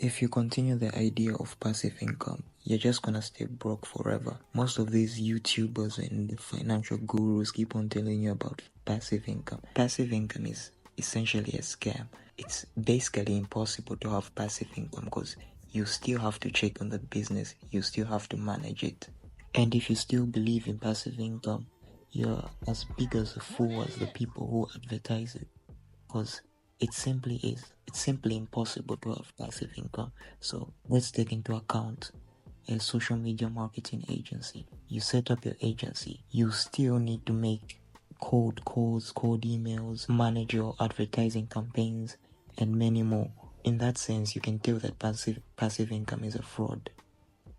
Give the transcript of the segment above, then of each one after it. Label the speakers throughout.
Speaker 1: If you continue the idea of passive income, you're just gonna stay broke forever. Most of these YouTubers and the financial gurus keep on telling you about passive income. Passive income is essentially a scam. It's basically impossible to have passive income because you still have to check on the business, you still have to manage it. And if you still believe in passive income, you're as big as a fool as the people who advertise it, because it's simply impossible to have passive income. So let's take into account a social media marketing agency. You set up your agency, you still need to make cold calls, cold emails, manage your advertising campaigns, and many more. In that sense, you can tell that passive income is a fraud,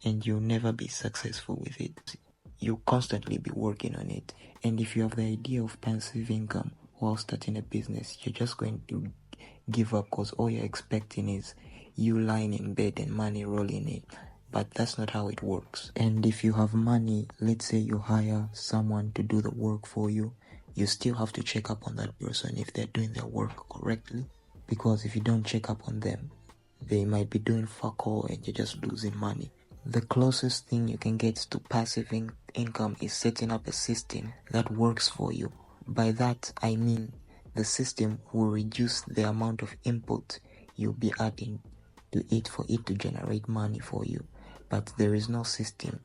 Speaker 1: and you'll never be successful with it. You'll constantly be working on it. And if you have the idea of passive income while starting a business, you're just going to give up because all you're expecting is you lying in bed and money rolling in. But that's not how it works. And if you have money, let's say you hire someone to do the work for you, you still have to check up on that person if they're doing their work correctly. Because if you don't check up on them, they might be doing fuck all and you're just losing money. The closest thing you can get to passive income is setting up a system that works for you. By that, I mean the system will reduce the amount of input you'll be adding to it for it to generate money for you. But there is no system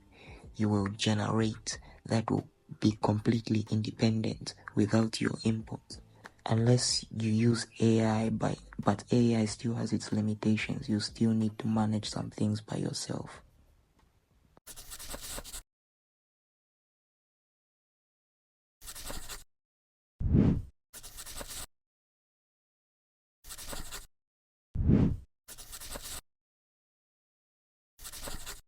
Speaker 1: you will generate that will be completely independent without your input. Unless you use AI, but AI still has its limitations. You still need to manage some things by yourself.